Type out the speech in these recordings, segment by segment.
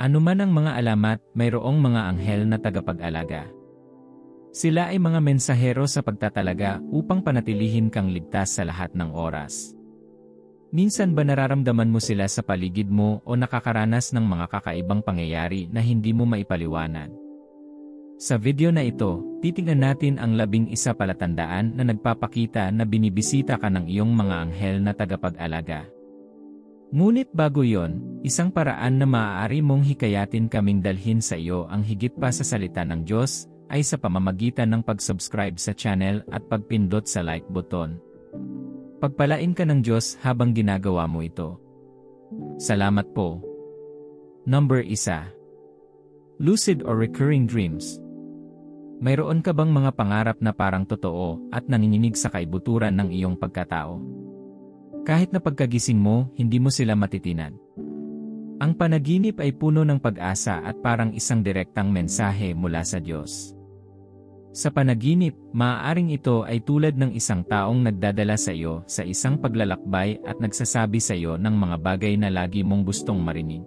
Ano man ang mga alamat, mayroong mga anghel na tagapag-alaga. Sila ay mga mensahero sa pagtatalaga upang panatilihin kang ligtas sa lahat ng oras. Minsan ba nararamdaman mo sila sa paligid mo o nakakaranas ng mga kakaibang pangyayari na hindi mo maipaliwanag? Sa video na ito, titingnan natin ang 11 palatandaan na nagpapakita na binibisita ka ng iyong mga anghel na tagapag-alaga. Ngunit bago yon, isang paraan na maaari mong hikayatin kaming dalhin sa iyo ang higit pa sa salita ng Diyos ay sa pamamagitan ng pag-subscribe sa channel at pagpindot sa like button. Pagpalain ka ng Diyos habang ginagawa mo ito. Salamat po. Number 1. Lucid or recurring dreams. Mayroon ka bang mga pangarap na parang totoo at nanginginig sa kaibuturan ng iyong pagkatao? Kahit na pagkagising mo, hindi mo sila matitinan. Ang panaginip ay puno ng pag-asa at parang isang direktang mensahe mula sa Diyos. Sa panaginip, maaaring ito ay tulad ng isang taong nagdadala sa iyo sa isang paglalakbay at nagsasabi sa iyo ng mga bagay na lagi mong gustong marinig.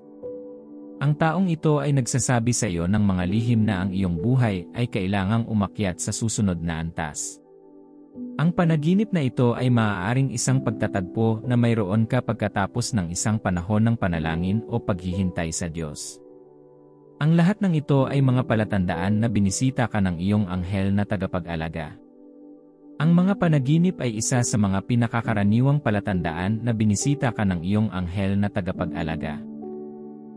Ang taong ito ay nagsasabi sa iyo ng mga lihim na ang iyong buhay ay kailangang umakyat sa susunod na antas. Ang panaginip na ito ay maaaring isang pagtatagpo na mayroon ka pagkatapos ng isang panahon ng panalangin o paghihintay sa Diyos. Ang lahat ng ito ay mga palatandaan na binisita ka ng iyong anghel na tagapag-alaga. Ang mga panaginip ay isa sa mga pinakakaraniwang palatandaan na binisita ka ng iyong anghel na tagapag-alaga.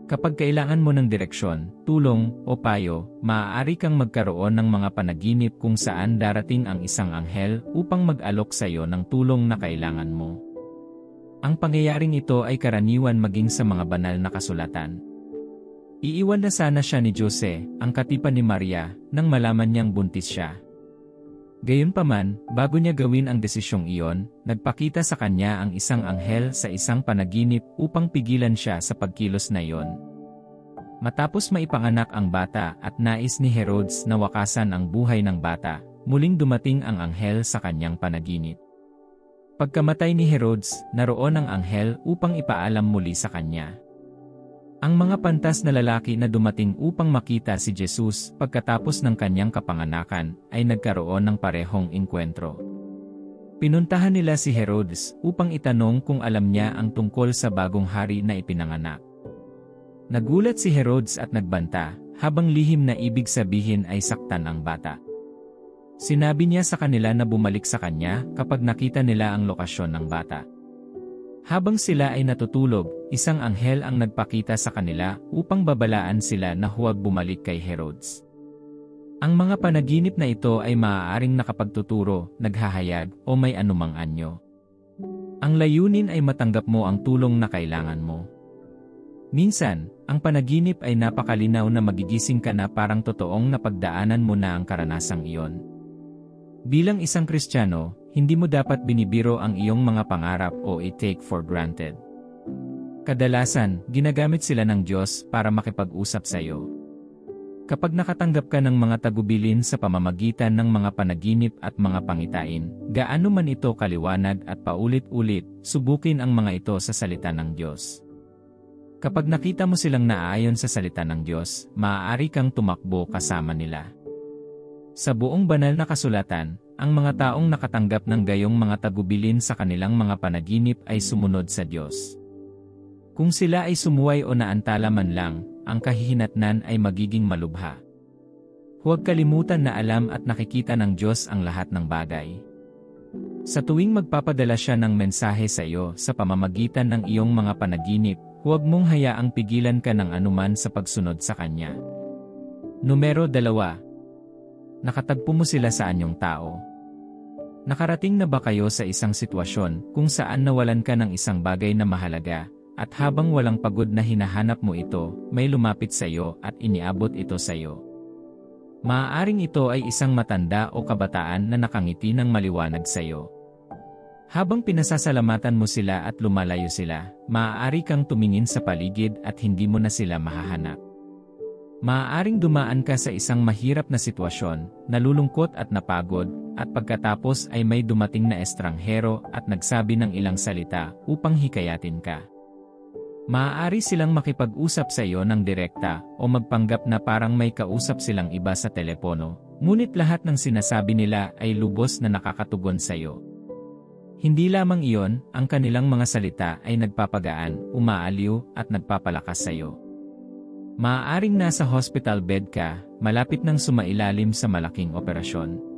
Kapag kailangan mo ng direksyon, tulong, o payo, maaari kang magkaroon ng mga panaginip kung saan darating ang isang anghel upang mag-alok sa iyo ng tulong na kailangan mo. Ang pangyayaring ito ay karaniwan maging sa mga banal na kasulatan. Iiwan na sana siya ni Jose, ang katipan ni Maria, nang malaman niyang buntis siya. Gayunpaman, bago niya gawin ang desisyong iyon, nagpakita sa kanya ang isang anghel sa isang panaginip upang pigilan siya sa pagkilos na iyon. Matapos maipanganak ang bata at nais ni Herodes na wakasan ang buhay ng bata, muling dumating ang anghel sa kanyang panaginip. Pagkamatay ni Herodes, naroon ang anghel upang ipaalam muli sa kanya. Ang mga pantas na lalaki na dumating upang makita si Jesus pagkatapos ng kanyang kapanganakan ay nagkaroon ng parehong engkwentro. Pinuntahan nila si Herodes upang itanong kung alam niya ang tungkol sa bagong hari na ipinanganak. Nagulat si Herodes at nagbanta, habang lihim na ibig sabihin ay saktan ang bata. Sinabi niya sa kanila na bumalik sa kanya kapag nakita nila ang lokasyon ng bata. Habang sila ay natutulog, isang anghel ang nagpakita sa kanila upang babalaan sila na huwag bumalik kay Herodes. Ang mga panaginip na ito ay maaaring nakapagtuturo, naghahayag, o may anumang anyo. Ang layunin ay matanggap mo ang tulong na kailangan mo. Minsan, ang panaginip ay napakalinaw na magigising ka na parang totoong napagdaanan mo na ang karanasang iyon. Bilang isang Kristiyano, hindi mo dapat binibiro ang iyong mga pangarap o i-take for granted. Kadalasan, ginagamit sila ng Diyos para makipag-usap sa iyo. Kapag nakatanggap ka ng mga tagubilin sa pamamagitan ng mga panaginip at mga pangitain, gaano man ito kaliwanag at paulit-ulit, subukin ang mga ito sa salita ng Diyos. Kapag nakita mo silang naaayon sa salita ng Diyos, maaari kang tumakbo kasama nila. Sa buong banal na kasulatan, ang mga taong nakatanggap ng gayong mga tagubilin sa kanilang mga panaginip ay sumunod sa Diyos. Kung sila ay sumuway o naantala man lang, ang kahihinatnan ay magiging malubha. Huwag kalimutan na alam at nakikita ng Diyos ang lahat ng bagay. Sa tuwing magpapadala siya ng mensahe sa iyo sa pamamagitan ng iyong mga panaginip, huwag mong hayaang pigilan ka ng anuman sa pagsunod sa Kanya. Numero 2. Nakatagpo mo sila sa anyong tao. Nakarating na ba kayo sa isang sitwasyon kung saan nawalan ka ng isang bagay na mahalaga, at habang walang pagod na hinahanap mo ito, may lumapit sa iyo at iniabot ito sa iyo? Maaaring ito ay isang matanda o kabataan na nakangiti ng maliwanag sa iyo. Habang pinasasalamatan mo sila at lumalayo sila, maaari kang tumingin sa paligid at hindi mo na sila mahahanap. Maaaring dumaan ka sa isang mahirap na sitwasyon, nalulungkot at napagod, at pagkatapos ay may dumating na estranghero at nagsabi ng ilang salita upang hikayatin ka. Maaari silang makipag-usap sa iyo ng direkta o magpanggap na parang may kausap silang iba sa telepono, ngunit lahat ng sinasabi nila ay lubos na nakakatugon sa iyo. Hindi lamang iyon, ang kanilang mga salita ay nagpapagaan, umaaliw, at nagpapalakas sa iyo. Maaaring nasa hospital bed ka, malapit nang sumailalim sa malaking operasyon.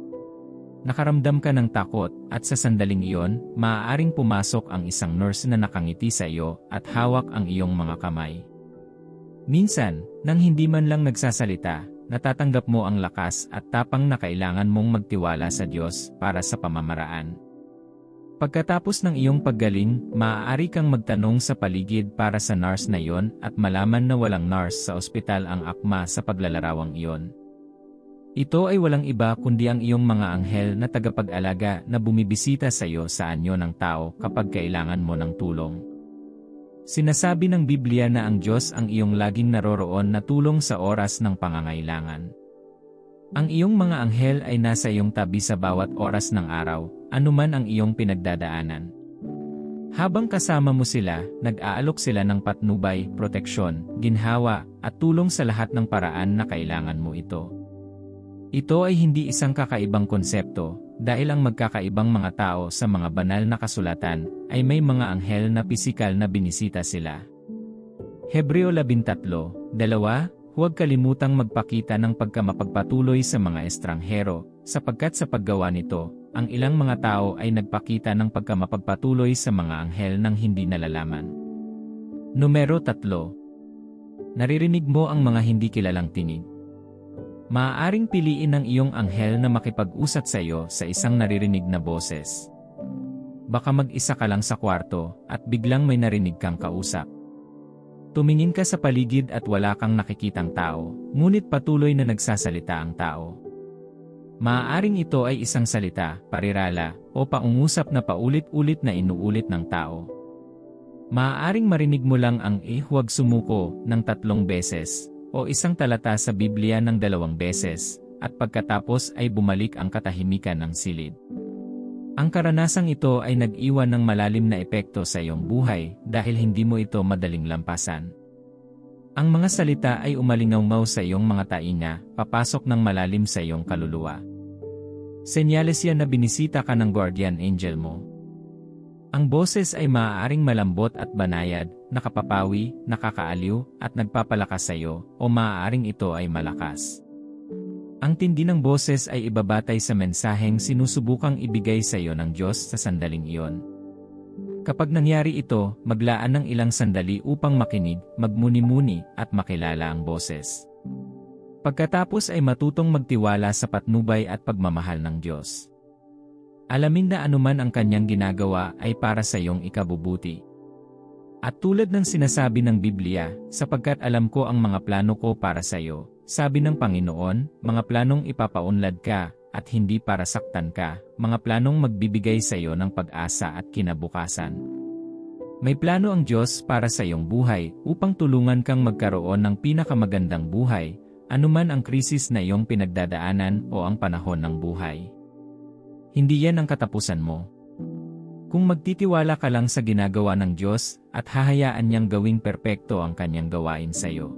Nakaramdam ka ng takot, at sa sandaling iyon, maaaring pumasok ang isang nurse na nakangiti sa iyo at hawak ang iyong mga kamay. Minsan, nang hindi man lang nagsasalita, natatanggap mo ang lakas at tapang na kailangan mong magtiwala sa Diyos para sa pamamaraan. Pagkatapos ng iyong paggaling, maaari kang magtanong sa paligid para sa nurse na iyon at malaman na walang nurse sa ospital ang akma sa paglalarawang iyon. Ito ay walang iba kundi ang iyong mga anghel na tagapag-alaga na bumibisita sa iyo sa anyo ng tao kapag kailangan mo ng tulong. Sinasabi ng Biblia na ang Diyos ang iyong laging naroroon na tulong sa oras ng pangangailangan. Ang iyong mga anghel ay nasa iyong tabi sa bawat oras ng araw, anuman ang iyong pinagdadaanan. Habang kasama mo sila, nag-aalok sila ng patnubay, proteksyon, ginhawa, at tulong sa lahat ng paraan na kailangan mo ito. Ito ay hindi isang kakaibang konsepto, dahil ang magkakaibang mga tao sa mga banal na kasulatan ay may mga anghel na pisikal na binisita sila. Hebreo 13:2, Huwag kalimutang magpakita ng pagkamapagpatuloy sa mga estranghero, sapagkat sa paggawa nito, ang ilang mga tao ay nagpakita ng pagkamapagpatuloy sa mga anghel ng hindi nalalaman. Numero 3. Naririnig mo ang mga hindi kilalang tinig. Maaaring piliin ng iyong anghel na makipag-usap sa iyo sa isang naririnig na boses. Baka mag-isa ka lang sa kwarto at biglang may narinig kang kausap. Tumingin ka sa paligid at wala kang nakikitang tao, ngunit patuloy na nagsasalita ang tao. Maaaring ito ay isang salita, parirala, o paungusap na paulit-ulit na inuulit ng tao. Maaaring marinig mo lang ang huwag sumuko ng 3 beses, o isang talata sa Biblia ng 2 beses, at pagkatapos ay bumalik ang katahimikan ng silid. Ang karanasang ito ay nag-iwan ng malalim na epekto sa iyong buhay dahil hindi mo ito madaling lampasan. Ang mga salita ay umalingaw sa iyong mga tainga, papasok ng malalim sa iyong kaluluwa. Senyales yan na binisita ka ng guardian angel mo. Ang boses ay maaaring malambot at banayad, nakapapawi, nakakaaliw, at nagpapalakas sa iyo, o maaaring ito ay malakas. Ang tindi ng boses ay ibabatay sa mensaheng sinusubukang ibigay sa iyo ng Diyos sa sandaling iyon. Kapag nangyari ito, maglaan ng ilang sandali upang makinig, magmuni-muni, at makilala ang boses. Pagkatapos ay matutong magtiwala sa patnubay at pagmamahal ng Diyos. Alamin na anuman ang kanyang ginagawa ay para sa iyong ikabubuti. At tulad ng sinasabi ng Biblia, sapagkat alam ko ang mga plano ko para sa iyo, sabi ng Panginoon, mga planong ipapaunlad ka, at hindi para saktan ka, mga planong magbibigay sa iyo ng pag-asa at kinabukasan. May plano ang Diyos para sa iyong buhay upang tulungan kang magkaroon ng pinakamagandang buhay, anuman ang krisis na iyong pinagdadaanan o ang panahon ng buhay. Hindi yan ang katapusan mo. Kung magtitiwala ka lang sa ginagawa ng Diyos at hahayaan niyang gawing perpekto ang kanyang gawain sa iyo.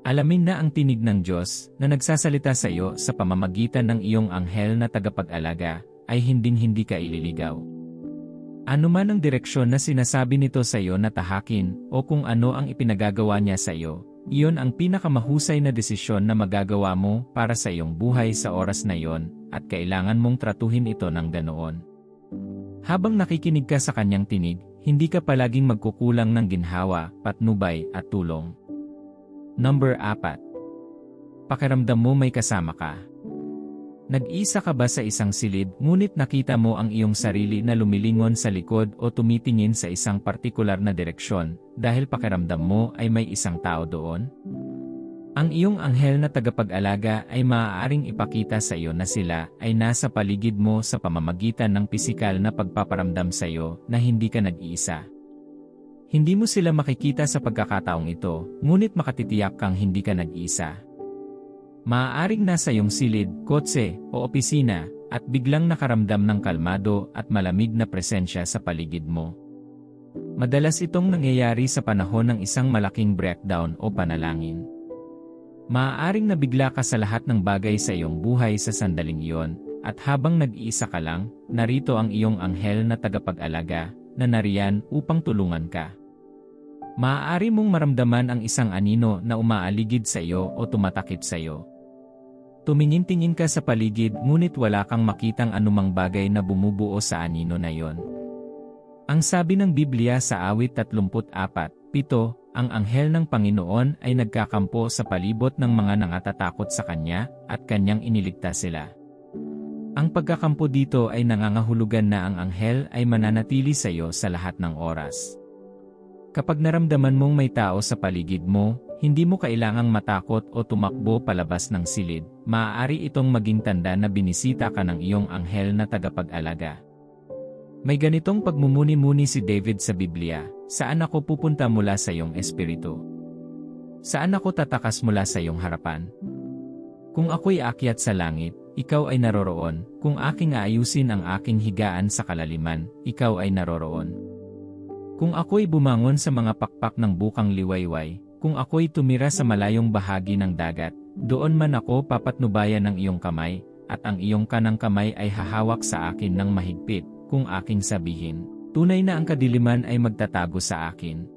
Alamin na ang tinig ng Diyos na nagsasalita sa iyo sa pamamagitan ng iyong anghel na tagapag-alaga ay hinding-hindi ka ililigaw. Ano man ang direksyon na sinasabi nito sa iyo na tahakin o kung ano ang ipinagagawa niya sa iyo, iyon ang pinakamahusay na desisyon na magagawa mo para sa iyong buhay sa oras na iyon at kailangan mong tratuhin ito ng ganoon. Habang nakikinig ka sa kanyang tinig, hindi ka palaging magkukulang ng ginhawa, patnubay at tulong. Number 4. Pakiramdam mo may kasama ka. Nag-isa ka ba sa isang silid ngunit nakita mo ang iyong sarili na lumilingon sa likod o tumitingin sa isang partikular na direksyon dahil pakiramdam mo ay may isang tao doon? Ang iyong anghel na tagapag-alaga ay maaaring ipakita sa iyo na sila ay nasa paligid mo sa pamamagitan ng pisikal na pagpaparamdam sa iyo na hindi ka nag-iisa. Hindi mo sila makikita sa pagkakataong ito, ngunit makatitiyak kang hindi ka nag-iisa. Maaaring nasa iyong silid, kotse, o opisina, at biglang nakaramdam ng kalmado at malamig na presensya sa paligid mo. Madalas itong nangyayari sa panahon ng isang malaking breakdown o panalangin. Maaaring nabigla ka sa lahat ng bagay sa iyong buhay sa sandaling iyon, at habang nag-iisa ka lang, narito ang iyong anghel na tagapag-alaga, na nariyan upang tulungan ka. Maaari mong maramdaman ang isang anino na umaaligid sa iyo o tumatakip sa iyo. Tumingin-tingin ka sa paligid ngunit wala kang makitang anumang bagay na bumubuo sa anino na iyon. Ang sabi ng Biblia sa awit 34:7, ang anghel ng Panginoon ay nagkakampo sa palibot ng mga nangatatakot sa kanya at kanyang iniligtas sila. Ang pagkakampo dito ay nangangahulugan na ang anghel ay mananatili sa iyo sa lahat ng oras. Kapag naramdaman mong may tao sa paligid mo, hindi mo kailangang matakot o tumakbo palabas ng silid. Maaari itong maging tanda na binisita ka ng iyong anghel na tagapag-alaga. May ganitong pagmumuni-muni si David sa Biblia, "Saan ako pupunta mula sa iyong espiritu? Saan ako tatakas mula sa iyong harapan? Kung ako'y aakyat sa langit, ikaw ay naroroon. Kung aking aayusin ang aking higaan sa kalaliman, ikaw ay naroroon. Kung ako'y bumangon sa mga pakpak ng bukang liwayway, kung ako'y tumira sa malayong bahagi ng dagat, doon man ako papatnubayan ng iyong kamay, at ang iyong kanang kamay ay hahawak sa akin ng mahigpit. Kung aking sabihin, tunay na ang kadiliman ay magtatago sa akin.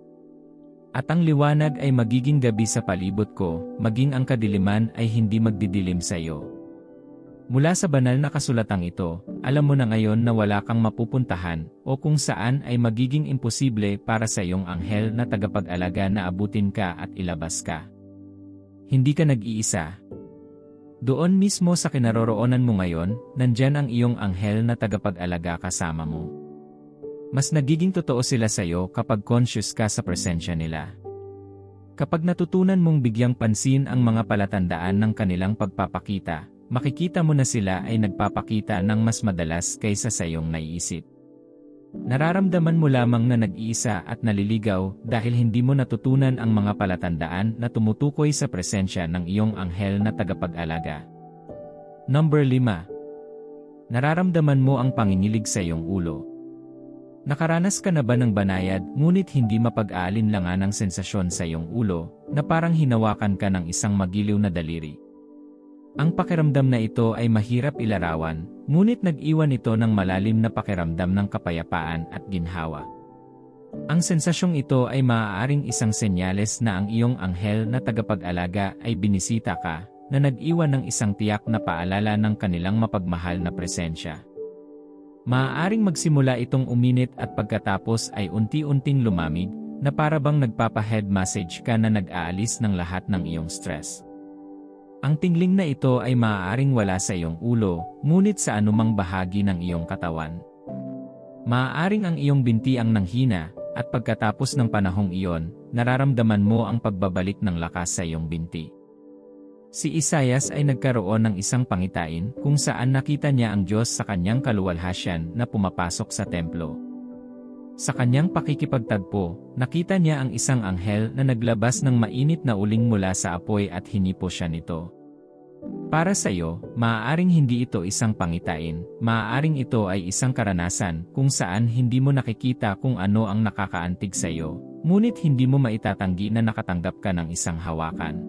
At ang liwanag ay magiging gabi sa palibot ko, maging ang kadiliman ay hindi magdidilim sa iyo." Mula sa banal na kasulatang ito, alam mo na ngayon na wala kang mapupuntahan o kung saan ay magiging imposible para sa iyong anghel na tagapag-alaga na abutin ka at ilabas ka. Hindi ka nag-iisa. Doon mismo sa kinaroroonan mo ngayon, nandyan ang iyong anghel na tagapag-alaga kasama mo. Mas nagiging totoo sila sa iyo kapag conscious ka sa presensya nila. Kapag natutunan mong bigyang pansin ang mga palatandaan ng kanilang pagpapakita, makikita mo na sila ay nagpapakita ng mas madalas kaysa sa iyong naiisip. Nararamdaman mo lamang na nag-iisa at naliligaw dahil hindi mo natutunan ang mga palatandaan na tumutukoy sa presensya ng iyong anghel na tagapag-alaga. Number 5. Nararamdaman mo ang pangingilig sa iyong ulo. Nakaranas ka na ba ng banayad ngunit hindi mapag-aalinlangan ang sensasyon sa iyong ulo na parang hinawakan ka ng isang magiliw na daliri? Ang pakiramdam na ito ay mahirap ilarawan, ngunit nag-iwan ito ng malalim na pakiramdam ng kapayapaan at ginhawa. Ang sensasyong ito ay maaaring isang senyales na ang iyong anghel na tagapag-alaga ay binisita ka, na nag-iwan ng isang tiyak na paalala ng kanilang mapagmahal na presensya. Maaaring magsimula itong uminit at pagkatapos ay unti-unting lumamig, na para bang nagpapa-head massage ka na nag-aalis ng lahat ng iyong stress. Ang tingling na ito ay maaaring wala sa iyong ulo, ngunit sa anumang bahagi ng iyong katawan. Maaaring ang iyong binti ang nanghina, at pagkatapos ng panahong iyon, nararamdaman mo ang pagbabalik ng lakas sa iyong binti. Si Isaias ay nagkaroon ng isang pangitain kung saan nakita niya ang Diyos sa kanyang kaluwalhasyan na pumapasok sa templo. Sa kanyang pakikipagtagpo, nakita niya ang isang anghel na naglabas ng mainit na uling mula sa apoy at hinipo siya nito. Para sa iyo, maaaring hindi ito isang pangitain, maaaring ito ay isang karanasan kung saan hindi mo nakikita kung ano ang nakakaantig sa iyo, ngunit hindi mo maitatanggi na nakatanggap ka ng isang hawakan.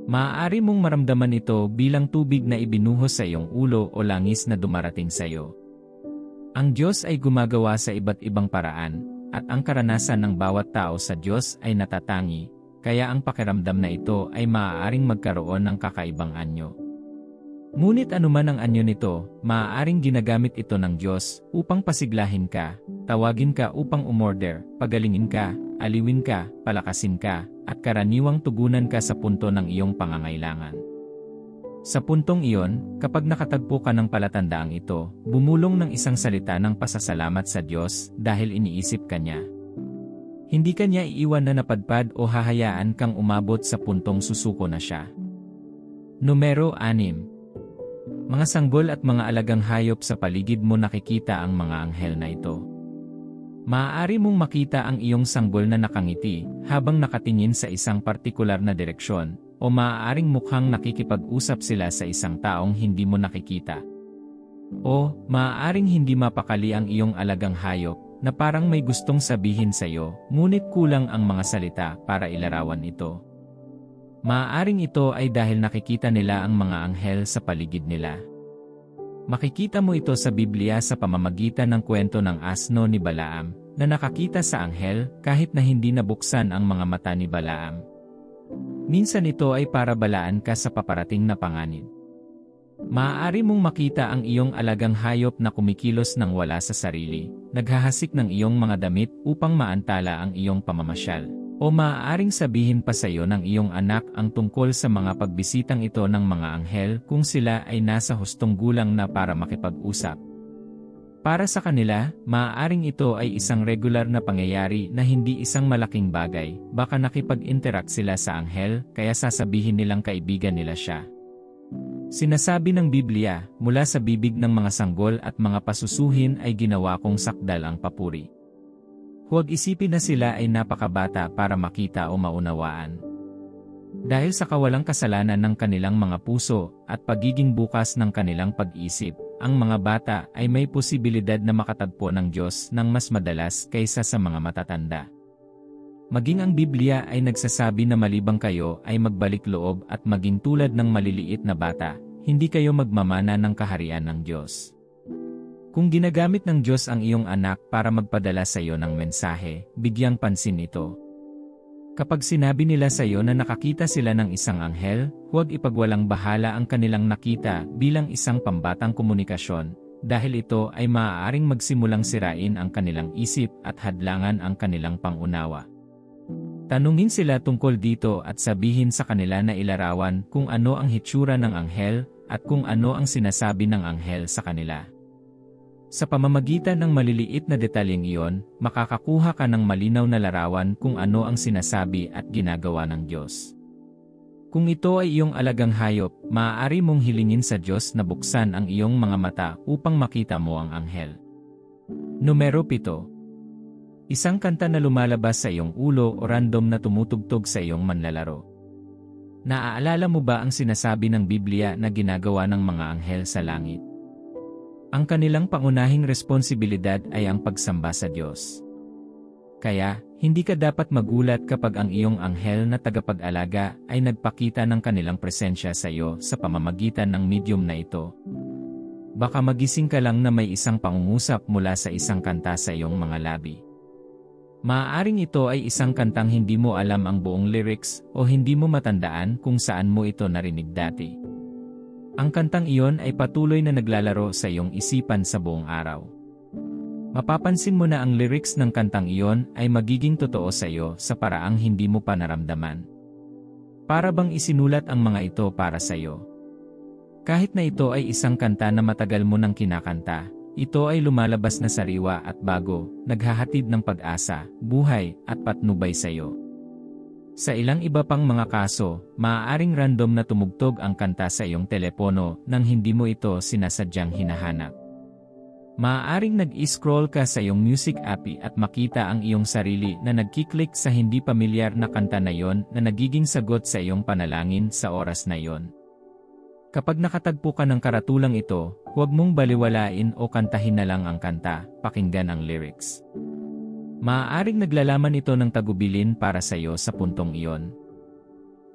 Maaari mong maramdaman ito bilang tubig na ibinuhos sa iyong ulo o langis na dumarating sa iyo. Ang Diyos ay gumagawa sa iba't ibang paraan, at ang karanasan ng bawat tao sa Diyos ay natatangi, kaya ang pakiramdam na ito ay maaaring magkaroon ng kakaibang anyo. Ngunit anuman ang anyo nito, maaaring ginagamit ito ng Diyos upang pasiglahin ka, tawagin ka upang umorder, pagalingin ka, aliwin ka, palakasin ka, at karaniwang tugunan ka sa punto ng iyong pangangailangan. Sa puntong iyon, kapag nakatagpo ka ng palatandaang ito, bumulong ng isang salita ng pasasalamat sa Diyos dahil iniisip ka niya. Hindi ka niya iiwan na napadpad o hahayaan kang umabot sa puntong susuko na siya. Numero 6. Mga sanggol at mga alagang hayop sa paligid mo, nakikita ang mga anghel na ito. Maaari mong makita ang iyong sanggol na nakangiti habang nakatingin sa isang partikular na direksyon, o maaaring mukhang nakikipag-usap sila sa isang taong hindi mo nakikita. O maaaring hindi mapakali ang iyong alagang hayop, na parang may gustong sabihin sa iyo, ngunit kulang ang mga salita para ilarawan ito. Maaaring ito ay dahil nakikita nila ang mga anghel sa paligid nila. Makikita mo ito sa Biblia sa pamamagitan ng kwento ng asno ni Balaam, na nakakita sa anghel kahit na hindi nabuksan ang mga mata ni Balaam. Minsan ito ay para balaan ka sa paparating na panganib. Maaari mong makita ang iyong alagang hayop na kumikilos ng wala sa sarili, naghahasik ng iyong mga damit upang maantala ang iyong pamamasyal. O maaaring sabihin pa sa iyo ng iyong anak ang tungkol sa mga pagbisitang ito ng mga anghel kung sila ay nasa hustong gulang na para makipag-usap. Para sa kanila, maaaring ito ay isang regular na pangyayari na hindi isang malaking bagay, baka nakipag-interact sila sa anghel kaya sasabihin nilang kaibigan nila siya. Sinasabi ng Biblia, mula sa bibig ng mga sanggol at mga pasusuhin ay ginawa kong sakdal ang papuri. Huwag isipin na sila ay napakabata para makita o maunawaan. Dahil sa kawalang kasalanan ng kanilang mga puso at pagiging bukas ng kanilang pag-isip, ang mga bata ay may posibilidad na makatagpo ng Diyos ng mas madalas kaysa sa mga matatanda. Maging ang Biblia ay nagsasabi na malibang kayo ay magbalik loob at maging tulad ng maliliit na bata, hindi kayo magmamana ng kaharian ng Diyos. Kung ginagamit ng Diyos ang iyong anak para magpadala sa iyo ng mensahe, bigyang pansin ito. Kapag sinabi nila sa iyo na nakakita sila ng isang anghel, huwag ipagwalang bahala ang kanilang nakita bilang isang pambatang komunikasyon, dahil ito ay maaaring magsimulang sirain ang kanilang isip at hadlangan ang kanilang pangunawa. Tanungin sila tungkol dito at sabihin sa kanila na ilarawan kung ano ang hitsura ng anghel at kung ano ang sinasabi ng anghel sa kanila. Sa pamamagitan ng maliliit na detalyeng iyon, makakakuha ka ng malinaw na larawan kung ano ang sinasabi at ginagawa ng Diyos. Kung ito ay iyong alagang hayop, maaari mong hilingin sa Diyos na buksan ang iyong mga mata upang makita mo ang anghel. Numero 7. Isang kanta na lumalabas sa iyong ulo o random na tumutugtog sa iyong manlalaro. Naaalala mo ba ang sinasabi ng Biblia na ginagawa ng mga anghel sa langit? Ang kanilang pangunahing responsibilidad ay ang pagsamba sa Diyos. Kaya, hindi ka dapat magulat kapag ang iyong anghel na tagapag-alaga ay nagpakita ng kanilang presensya sa iyo sa pamamagitan ng medium na ito. Baka magising ka lang na may isang pangungusap mula sa isang kanta sa iyong mga labi. Maaaring ito ay isang kantang hindi mo alam ang buong lyrics o hindi mo matandaan kung saan mo ito narinig dati. Ang kantang iyon ay patuloy na naglalaro sa iyong isipan sa buong araw. Mapapansin mo na ang lyrics ng kantang iyon ay magiging totoo sa iyo sa paraang hindi mo pa naramdaman. Para bang isinulat ang mga ito para sa iyo. Kahit na ito ay isang kanta na matagal mo nang kinakanta, ito ay lumalabas na sariwa at bago, naghahatid ng pag-asa, buhay, at patnubay sa iyo. Sa ilang iba pang mga kaso, maaaring random na tumugtog ang kanta sa iyong telepono nang hindi mo ito sinasadyang hinahanap. Maaaring nag-scroll ka sa iyong music app at makita ang iyong sarili na nagkiklik sa hindi pamilyar na kanta na iyon na nagiging sagot sa iyong panalangin sa oras na iyon. Kapag nakatagpo ka ng karatulang ito, huwag mong baliwalain o kantahin na lang ang kanta, pakinggan ang lyrics. Maaaring naglalaman ito ng tagubilin para sa iyo sa puntong iyon.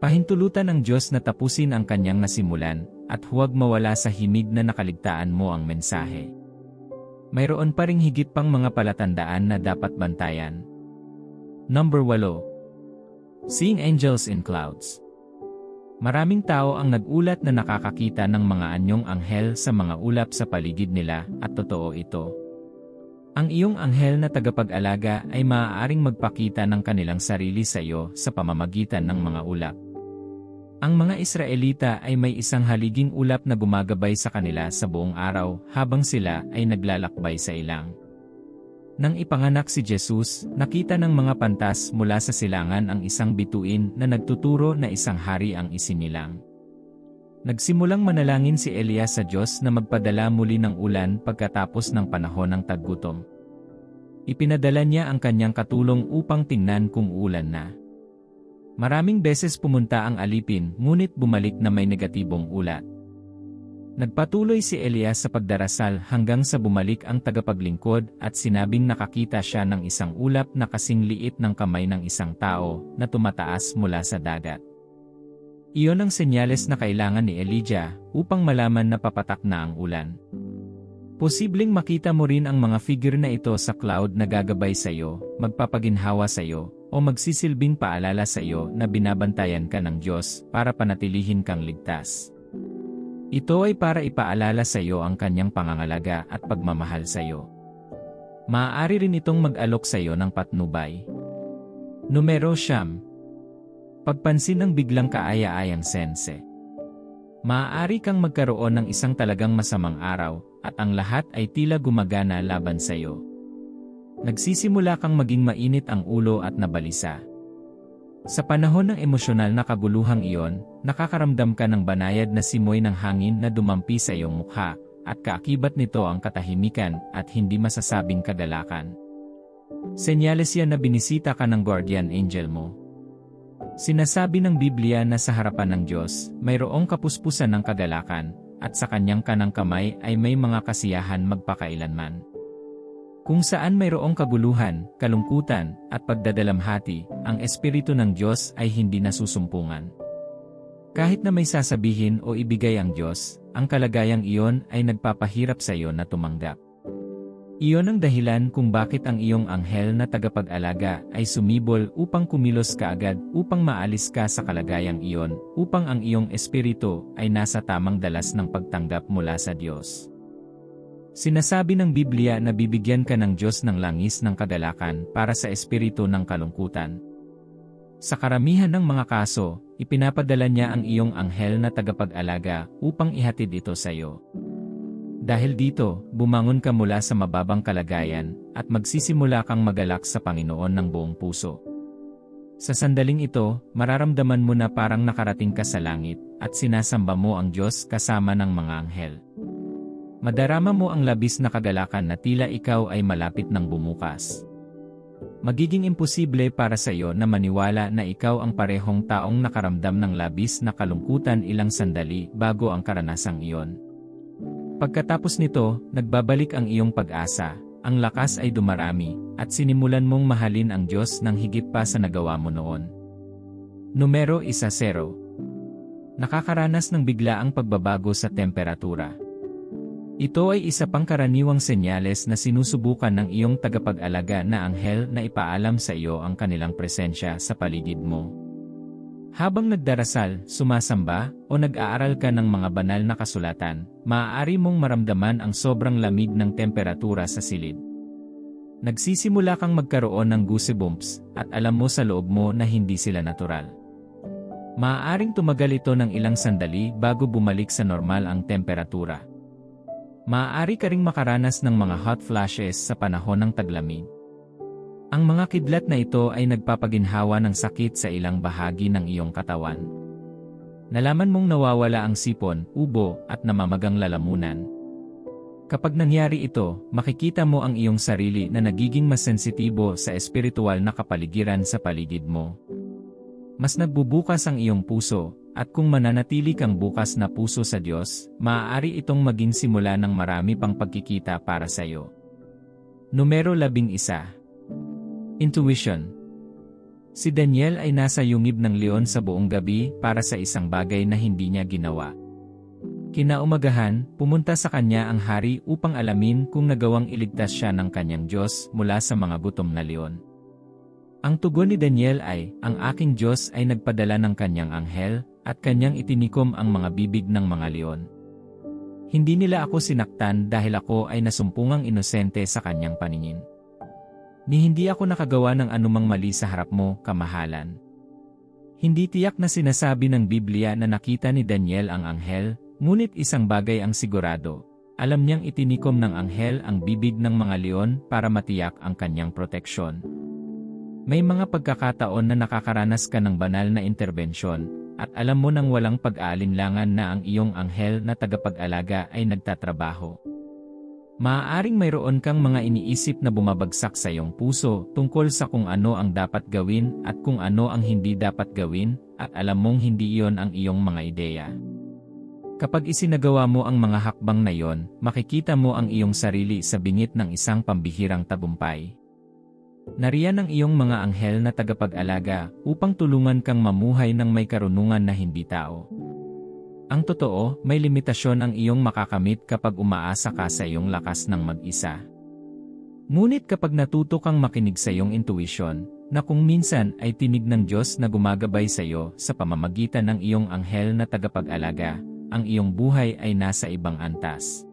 Pahintulutan ng Diyos na tapusin ang kanyang nasimulan, at huwag mawala sa himig na nakaligtaan mo ang mensahe. Mayroon pa ring higit pang mga palatandaan na dapat bantayan. Number 8. Seeing angels in clouds. Maraming tao ang nagulat na nakakakita ng mga anyong anghel sa mga ulap sa paligid nila, at totoo ito. Ang iyong anghel na tagapag-alaga ay maaaring magpakita ng kanilang sarili sa iyo sa pamamagitan ng mga ulap. Ang mga Israelita ay may isang haliging ulap na gumagabay sa kanila sa buong araw habang sila ay naglalakbay sa ilang. Nang ipanganak si Jesus, nakita ng mga pantas mula sa silangan ang isang bituin na nagtuturo na isang hari ang isinilang. Nagsimulang manalangin si Elias sa Diyos na magpadala muli ng ulan pagkatapos ng panahon ng taggutom. Ipinadala niya ang kanyang katulong upang tingnan kung ulan na. Maraming beses pumunta ang alipin ngunit bumalik na may negatibong ulat. Nagpatuloy si Elias sa pagdarasal hanggang sa bumalik ang tagapaglingkod at sinabing nakakita siya ng isang ulap na kasing liit ng kamay ng isang tao na tumataas mula sa dagat. Iyon ang senyales na kailangan ni Elijah upang malaman na papatak na ang ulan. Posibleng makita mo rin ang mga figure na ito sa cloud na gagabay sa iyo, magpapaginhawa sa iyo, o magsisilbing paalala sa iyo na binabantayan ka ng Diyos para panatilihin kang ligtas. Ito ay para ipaalala sa iyo ang kanyang pangangalaga at pagmamahal sa iyo. Maaari rin itong mag-alok sa iyo ng patnubay. Numero 9. Pagpansin ng biglang kaaya-ayang sense. Maaari kang magkaroon ng isang talagang masamang araw, at ang lahat ay tila gumagana laban sa iyo. Nagsisimula kang maging mainit ang ulo at nabalisa. Sa panahon ng emosyonal na kaguluhang iyon, nakakaramdam ka ng banayad na simoy ng hangin na dumampi sa iyong mukha, at kaakibat nito ang katahimikan at hindi masasabing kagalakan. Senyales yan na binisita ka ng guardian angel mo. Sinasabi ng Biblia na sa harapan ng Diyos, mayroong kapuspusan ng kagalakan, at sa kanyang kanang kamay ay may mga kasiyahan magpakailanman. Kung saan mayroong kaguluhan, kalungkutan, at pagdadalamhati, ang Espiritu ng Diyos ay hindi nasusumpungan. Kahit na may sasabihin o ibigay ang Diyos, ang kalagayang iyon ay nagpapahirap sa iyo na tumanggap. Iyon ang dahilan kung bakit ang iyong anghel na tagapag-alaga ay sumibol upang kumilos kaagad upang maalis ka sa kalagayang iyon, upang ang iyong espiritu ay nasa tamang dalas ng pagtanggap mula sa Diyos. Sinasabi ng Biblia na bibigyan ka ng Diyos ng langis ng kagalakan para sa espiritu ng kalungkutan. Sa karamihan ng mga kaso, ipinapadala niya ang iyong anghel na tagapag-alaga upang ihatid ito sa iyo. Dahil dito, bumangon ka mula sa mababang kalagayan at magsisimula kang magalak sa Panginoon ng buong puso. Sa sandaling ito, mararamdaman mo na parang nakarating ka sa langit at sinasamba mo ang Diyos kasama ng mga anghel. Madarama mo ang labis na kagalakan na tila ikaw ay malapit ng bumukas. Magiging imposible para sa iyo na maniwala na ikaw ang parehong taong nakaramdam ng labis na kalungkutan ilang sandali bago ang karanasang iyon. Pagkatapos nito, nagbabalik ang iyong pag-asa, ang lakas ay dumarami, at sinimulan mong mahalin ang Diyos ng higit pa sa nagawa mo noon. Numero 10. Nakakaranas ng biglaang pagbabago sa temperatura. Ito ay isa pang karaniwang senyales na sinusubukan ng iyong tagapag-alaga na anghel na ipaalam sa iyo ang kanilang presensya sa paligid mo. Habang nagdarasal, sumasamba, o nag-aaral ka ng mga banal na kasulatan, maaari mong maramdaman ang sobrang lamig ng temperatura sa silid. Nagsisimula kang magkaroon ng goosebumps, at alam mo sa loob mo na hindi sila natural. Maaaring tumagal ito ng ilang sandali bago bumalik sa normal ang temperatura. Maaari ka ring makaranas ng mga hot flashes sa panahon ng taglamig. Ang mga kidlat na ito ay nagpapaginhawa ng sakit sa ilang bahagi ng iyong katawan. Nalaman mong nawawala ang sipon, ubo, at namamagang lalamunan. Kapag nangyari ito, makikita mo ang iyong sarili na nagiging mas sensitibo sa espiritual na kapaligiran sa paligid mo. Mas nagbubukas ang iyong puso, at kung mananatili kang bukas na puso sa Diyos, maaari itong maging simula ng marami pang pagkikita para sa iyo. Numero 11. Intuition. Si Daniel ay nasa yungib ng leon sa buong gabi para sa isang bagay na hindi niya ginawa. Kinaumagahan, pumunta sa kanya ang hari upang alamin kung nagawang iligtas siya ng kanyang Diyos mula sa mga gutom na leon. Ang tugon ni Daniel ay, ang aking Diyos ay nagpadala ng kanyang anghel, at kanyang itinikom ang mga bibig ng mga leon. Hindi nila ako sinaktan dahil ako ay nasumpungang inosente sa kanyang paningin. Ni hindi ako nakagawa ng anumang mali sa harap mo, kamahalan. Hindi tiyak na sinasabi ng Biblia na nakita ni Daniel ang anghel, ngunit isang bagay ang sigurado. Alam niyang itinikom ng anghel ang bibig ng mga leon para matiyak ang kanyang proteksyon. May mga pagkakataon na nakakaranas ka ng banal na interbensyon, at alam mo nang walang pag-aalinlangan na ang iyong anghel na tagapag-alaga ay nagtatrabaho. Maaaring mayroon kang mga iniisip na bumabagsak sa iyong puso tungkol sa kung ano ang dapat gawin at kung ano ang hindi dapat gawin, at alam mong hindi iyon ang iyong mga ideya. Kapag isinagawa mo ang mga hakbang na iyon, makikita mo ang iyong sarili sa bingit ng isang pambihirang tagumpay. Nariyan ang iyong mga anghel na tagapag-alaga upang tulungan kang mamuhay ng may karunungan na hindi tao. Ang totoo, may limitasyon ang iyong makakamit kapag umaasa ka sa iyong lakas ng mag-isa. Ngunit kapag natuto kang makinig sa iyong intuition, na kung minsan ay tinig ng Diyos na gumagabay sa iyo sa pamamagitan ng iyong anghel na tagapag-alaga, ang iyong buhay ay nasa ibang antas.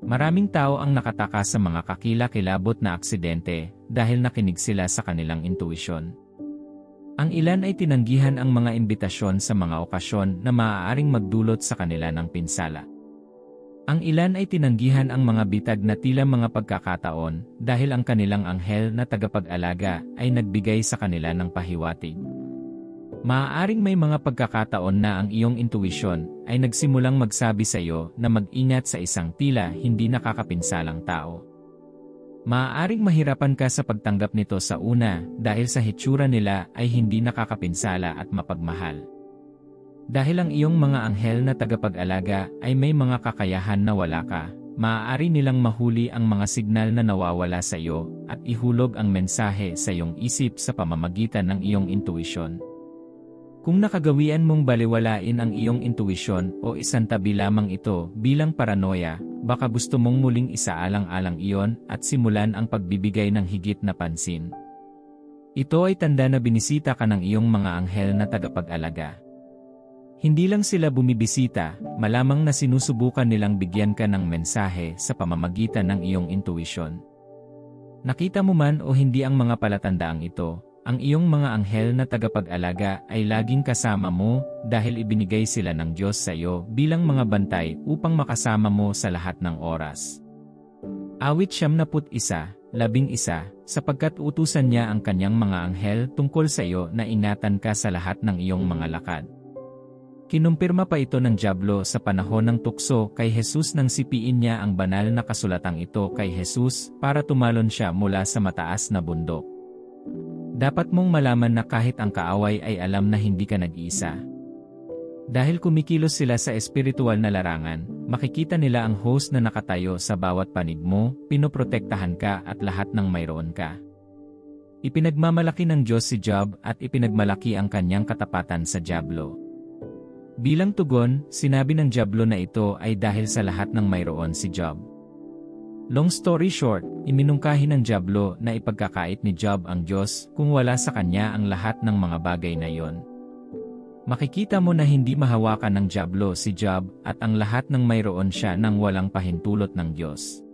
Maraming tao ang nakataka sa mga kakila-kilabot na aksidente dahil nakinig sila sa kanilang intuition. Ang ilan ay tinanggihan ang mga imbitasyon sa mga okasyon na maaaring magdulot sa kanila ng pinsala. Ang ilan ay tinanggihan ang mga bitag na tila mga pagkakataon dahil ang kanilang anghel na tagapag-alaga ay nagbigay sa kanila ng pahiwatig. Maaaring may mga pagkakataon na ang iyong intuition ay nagsimulang magsabi sa iyo na mag-ingat sa isang tila hindi nakakapinsalang tao. Maaaring mahirapan ka sa pagtanggap nito sa una dahil sa hitsura nila ay hindi nakakapinsala at mapagmahal. Dahil ang iyong mga anghel na tagapag-alaga ay may mga kakayahan na wala ka, maaari nilang mahuli ang mga signal na nawawala sa iyo at ihulog ang mensahe sa iyong isip sa pamamagitan ng iyong intuition. Kung nakagawian mong baliwalain ang iyong intuition o isantabi lamang ito bilang paranoia, baka gusto mong muling isaalang-alang iyon at simulan ang pagbibigay ng higit na pansin. Ito ay tanda na binisita ka ng iyong mga anghel na tagapag-alaga. Hindi lang sila bumibisita, malamang na sinusubukan nilang bigyan ka ng mensahe sa pamamagitan ng iyong intuition. Nakita mo man o hindi ang mga palatandaang ito, ang iyong mga anghel na tagapag-alaga ay laging kasama mo dahil ibinigay sila ng Diyos sa iyo bilang mga bantay upang makasama mo sa lahat ng oras. Awit 71:11, sapagkat utusan niya ang kanyang mga anghel tungkol sa iyo na ingatan ka sa lahat ng iyong mga lakad. Kinumpirma pa ito ng dyablo sa panahon ng tukso kay Jesus nang sipiin niya ang banal na kasulatang ito kay Jesus para tumalon siya mula sa mataas na bundok. Dapat mong malaman na kahit ang kaaway ay alam na hindi ka nag-iisa. Dahil kumikilos sila sa espiritual na larangan, makikita nila ang host na nakatayo sa bawat panig mo, pinoprotektahan ka at lahat ng mayroon ka. Ipinagmamalaki ng Diyos si Job at ipinagmalaki ang kanyang katapatan sa dyablo. Bilang tugon, sinabi ng dyablo na ito ay dahil sa lahat ng mayroon si Job. Long story short, iminungkahi ng dyablo na ipagkakait ni Job ang Diyos kung wala sa kanya ang lahat ng mga bagay na iyon. Makikita mo na hindi mahawakan ng dyablo si Job at ang lahat ng mayroon siya nang walang pahintulot ng Diyos.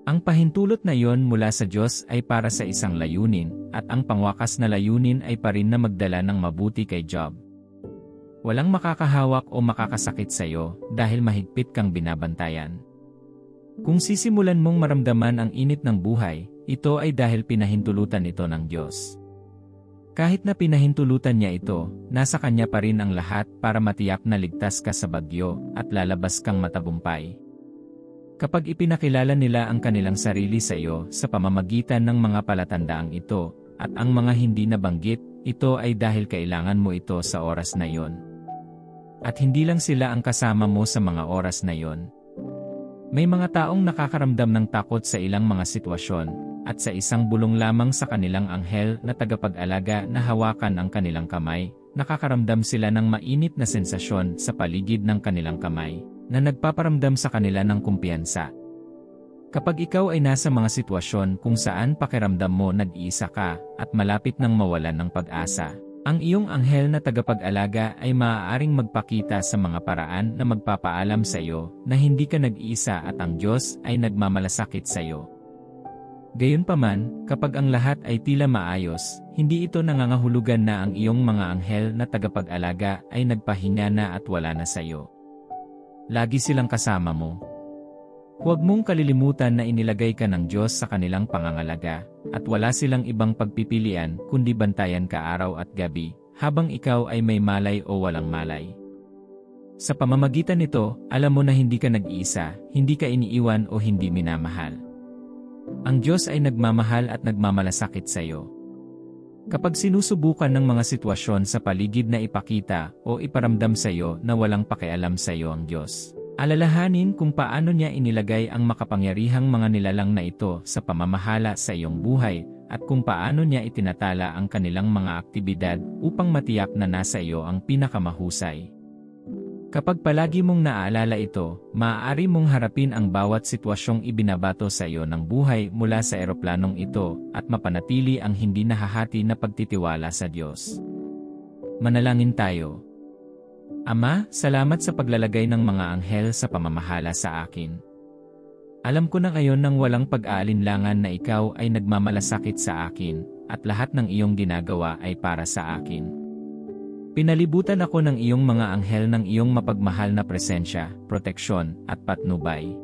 Ang pahintulot na iyon mula sa Diyos ay para sa isang layunin at ang pangwakas na layunin ay pa rin na magdala ng mabuti kay Job. Walang makakahawak o makakasakit sa iyo dahil mahigpit kang binabantayan. Kung sisimulan mong maramdaman ang init ng buhay, ito ay dahil pinahintulutan ito ng Diyos. Kahit na pinahintulutan niya ito, nasa Kanya pa rin ang lahat para matiyak na ligtas ka sa bagyo at lalabas kang matagumpay. Kapag ipinakilala nila ang kanilang sarili sa iyo sa pamamagitan ng mga palatandaang ito at ang mga hindi nabanggit, ito ay dahil kailangan mo ito sa oras na iyon. At hindi lang sila ang kasama mo sa mga oras na iyon. May mga taong nakakaramdam ng takot sa ilang mga sitwasyon, at sa isang bulong lamang sa kanilang anghel na tagapag-alaga na hawakan ang kanilang kamay, nakakaramdam sila ng mainit na sensasyon sa paligid ng kanilang kamay, na nagpaparamdam sa kanila ng kumpiyansa. Kapag ikaw ay nasa mga sitwasyon kung saan pakiramdam mo nag-iisa ka at malapit nang mawalan ng pag-asa, ang iyong anghel na tagapag-alaga ay maaaring magpakita sa mga paraan na magpapaalam sa iyo na hindi ka nag-iisa at ang Diyos ay nagmamalasakit sa iyo. Gayunpaman, kapag ang lahat ay tila maayos, hindi ito nangangahulugan na ang iyong mga anghel na tagapag-alaga ay nagpahinga na at wala na sa iyo. Lagi silang kasama mo. Huwag mong kalilimutan na inilagay ka ng Diyos sa kanilang pangangalaga, at wala silang ibang pagpipilian kundi bantayan ka araw at gabi, habang ikaw ay may malay o walang malay. Sa pamamagitan nito, alam mo na hindi ka nag-iisa, hindi ka iniiwan o hindi minamahal. Ang Diyos ay nagmamahal at nagmamalasakit sa iyo. Kapag sinusubukan ng mga sitwasyon sa paligid na ipakita o iparamdam sa iyo na walang pakialam sa iyo ang Diyos, alalahanin kung paano niya inilagay ang makapangyarihang mga nilalang na ito sa pamamahala sa iyong buhay at kung paano niya itinatala ang kanilang mga aktibidad upang matiyak na nasa iyo ang pinakamahusay. Kapag palagi mong naaalala ito, maaari mong harapin ang bawat sitwasyong ibinabato sa iyo ng buhay mula sa eroplanong ito at mapanatili ang hindi nahahati na pagtitiwala sa Diyos. Manalangin tayo. Ama, salamat sa paglalagay ng mga anghel sa pamamahala sa akin. Alam ko na ngayon nang walang pag-aalinlangan na ikaw ay nagmamalasakit sa akin at lahat ng iyong ginagawa ay para sa akin. Pinalibutan ako ng iyong mga anghel ng iyong mapagmahal na presensya, proteksyon, at patnubay.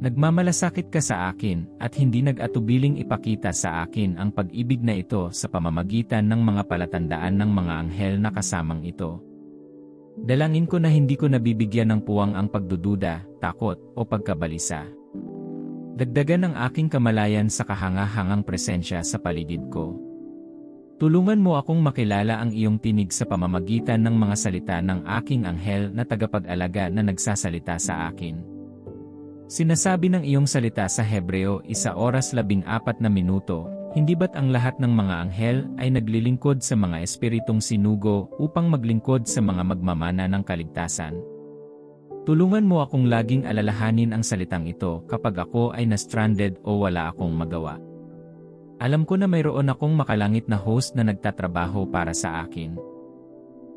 Nagmamalasakit ka sa akin at hindi nag-atubiling ipakita sa akin ang pag-ibig na ito sa pamamagitan ng mga palatandaan ng mga anghel na kasamang ito. Dalangin ko na hindi ko nabibigyan ng puwang ang pagdududa, takot, o pagkabalisa. Dagdagan ang aking kamalayan sa kahanga-hangang presensya sa paligid ko. Tulungan mo akong makilala ang iyong tinig sa pamamagitan ng mga salita ng aking anghel na tagapag-alaga na nagsasalita sa akin. Sinasabi ng iyong salita sa Hebreo 1:14, hindi ba't ang lahat ng mga anghel ay naglilingkod sa mga espiritong sinugo upang maglingkod sa mga magmamana ng kaligtasan? Tulungan mo akong laging alalahanin ang salitang ito kapag ako ay na-stranded o wala akong magawa. Alam ko na mayroon akong makalangit na host na nagtatrabaho para sa akin.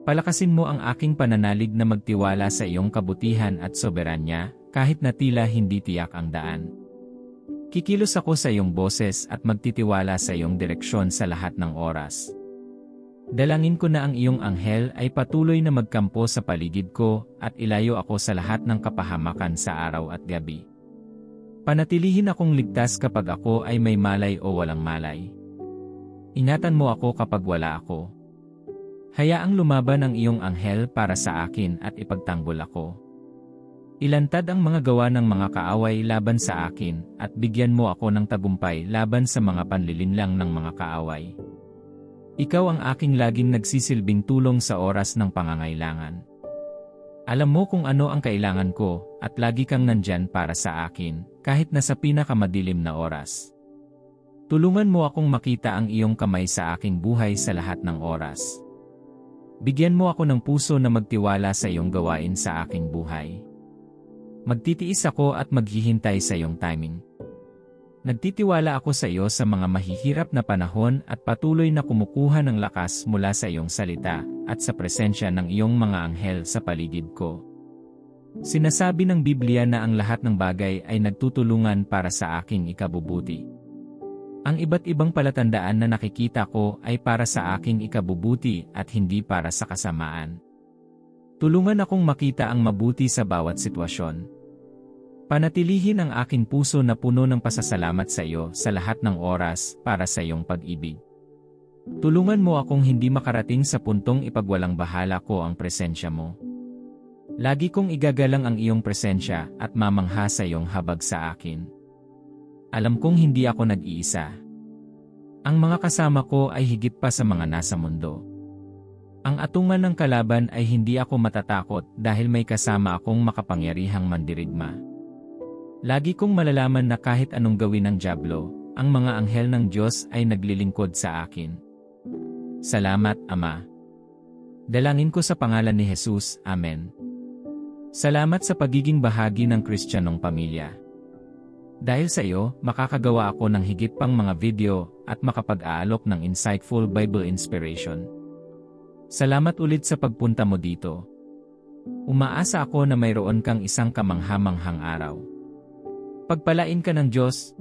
Palakasin mo ang aking pananalig na magtiwala sa iyong kabutihan at soberanya, kahit na tila hindi tiyak ang daan. Kikilos ako sa iyong boses at magtitiwala sa iyong direksyon sa lahat ng oras. Dalangin ko na ang iyong anghel ay patuloy na magkampo sa paligid ko at ilayo ako sa lahat ng kapahamakan sa araw at gabi. Panatilihin akong ligtas kapag ako ay may malay o walang malay. Ingatan mo ako kapag wala ako. Hayaang lumaban ang iyong anghel para sa akin at ipagtanggol ako. Ilantad ang mga gawa ng mga kaaway laban sa akin at bigyan mo ako ng tagumpay laban sa mga panlilinlang ng mga kaaway. Ikaw ang aking laging nagsisilbing tulong sa oras ng pangangailangan. Alam mo kung ano ang kailangan ko at lagi kang nandyan para sa akin, kahit na sa pinakamadilim na oras. Tulungan mo akong makita ang iyong kamay sa aking buhay sa lahat ng oras. Bigyan mo ako ng puso na magtiwala sa iyong gawain sa aking buhay. Magtitiis ako at maghihintay sa iyong timing. Nagtitiwala ako sa iyo sa mga mahihirap na panahon at patuloy na kumukuha ng lakas mula sa iyong salita at sa presensya ng iyong mga anghel sa paligid ko. Sinasabi ng Biblia na ang lahat ng bagay ay nagtutulungan para sa aking ikabubuti. Ang iba't ibang palatandaan na nakikita ko ay para sa aking ikabubuti at hindi para sa kasamaan. Tulungan akong makita ang mabuti sa bawat sitwasyon. Panatilihin ang aking puso na puno ng pasasalamat sa iyo sa lahat ng oras para sa iyong pag-ibig. Tulungan mo akong hindi makarating sa puntong ipagwalang bahala ko ang presensya mo. Lagi kong igagalang ang iyong presensya at mamangha sa iyong habag sa akin. Alam kong hindi ako nag-iisa. Ang mga kasama ko ay higit pa sa mga nasa mundo. Ang atungan ng kalaban ay hindi ako matatakot dahil may kasama akong makapangyarihang mandirigma. Lagi kong malalaman na kahit anong gawin ng dyablo, ang mga anghel ng Diyos ay naglilingkod sa akin. Salamat, Ama. Dalangin ko sa pangalan ni Jesus, Amen. Salamat sa pagiging bahagi ng Kristiyanong pamilya. Dahil sa iyo, makakagawa ako ng higit pang mga video at makapag-aalok ng insightful Bible inspiration. Salamat ulit sa pagpunta mo dito. Umaasa ako na mayroon kang isang kamangha-manghang araw. Pagpalain ka ng Diyos.